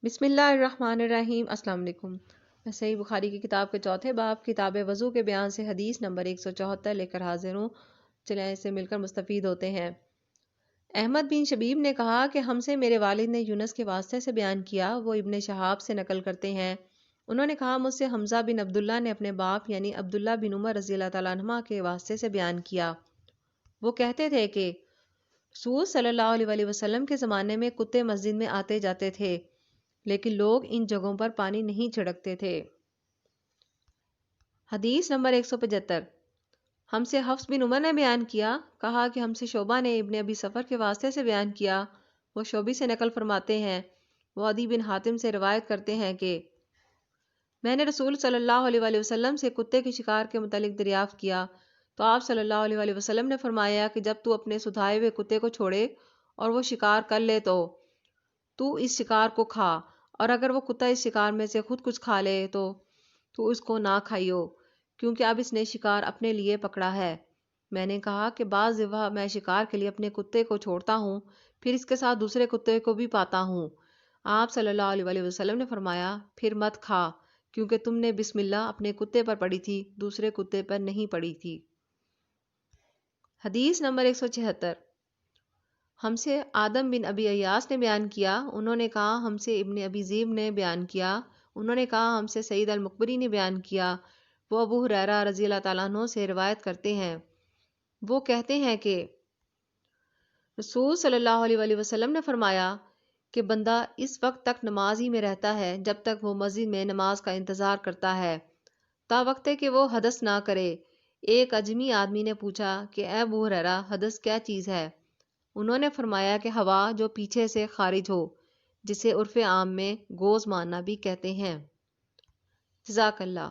بسم اللہ الرحمن الرحیم۔ السلام علیکم۔ میں صحیح بخاری کی کتاب کے چوتھے باب کتاب وضو کے بیان سے حدیث نمبر 174 لے کر حاضر ہوں۔ چلیں اس سے مل کر مستفید ہوتے ہیں۔ احمد بن شبیب نے کہا کہ ہم سے میرے والد نے یونس کے واسطے سے بیان کیا، وہ ابن شہاب سے نقل کرتے ہیں۔ انہوں نے کہا مجھ سے حمزہ بن عبداللہ نے اپنے باپ یعنی عبداللہ بن عمر رضی اللہ تعالیٰ عنہما کے واسطے سے بیان کیا۔ وہ کہتے تھے کہ رسول صلی اللہ علیہ وسلم کے زمانے میں کتے مسجد میں آتے جاتے تھے، لیکن لوگ ان جگہوں پر پانی نہیں چھڑکتے تھے۔ حدیث نمبر 175۔ ہم سے حفص بن عمر نے بیان کیا، کہا کہ ہم سے شعبہ نے ابن ابی سفر کے واسطے سے بیان کیا، وہ شعبی سے نقل فرماتے ہیں، وہ عدی بن حاتم سے روایت کرتے ہیں کہ میں نے رسول صلی اللہ علیہ وسلم سے کتے کے شکار کے متعلق دریافت کیا، تو آپ صلی اللہ علیہ وسلم نے فرمایا کہ جب تو اپنے سدھائے ہوئے کتے کو چھوڑے اور وہ شکار کر لے تو اس شکار کو کھا، اور اگر وہ کتا اس شکار میں سے خود کچھ کھا لے تو اس کو نہ کھائیو، کیونکہ اب اس نے شکار اپنے لیے پکڑا ہے۔ میں نے کہا کہ بعض دفعہ میں شکار کے لیے اپنے کتے کو چھوڑتا ہوں، پھر اس کے ساتھ دوسرے کتے کو بھی پاتا ہوں۔ آپ صلی اللہ علیہ وسلم نے فرمایا پھر مت کھا، کیونکہ تم نے بسم اللہ اپنے کتے پر پڑھی تھی، دوسرے کتے پر نہیں پڑھی تھی۔ حدیث نمبر 176۔ ہم سے آدم بن ابی ایاس نے بیان کیا، انہوں نے کہا ہم سے ابن ابی ذئب نے بیان کیا، انہوں نے کہا ہم سے سعید المقبری نے بیان کیا، وہ ابو ہریرہ رضی اللہ تعالیٰ عنہ سے روایت کرتے ہیں، وہ کہتے ہیں کہ رسول صلی اللہ علیہ وسلم نے فرمایا کہ بندہ اس وقت تک نماز ہی میں رہتا ہے جب تک وہ مسجد میں نماز کا انتظار کرتا ہے، تا وقت کہ وہ حدث نہ کرے۔ ایک اجمی آدمی نے پوچھا کہ اے ابو ہریرہ، حدث کیا چیز ہے؟ انہوں نے فرمایا کہ ہوا جو پیچھے سے خارج ہو، جسے عرف عام میں گوز مارنا بھی کہتے ہیں۔ جزاک اللہ۔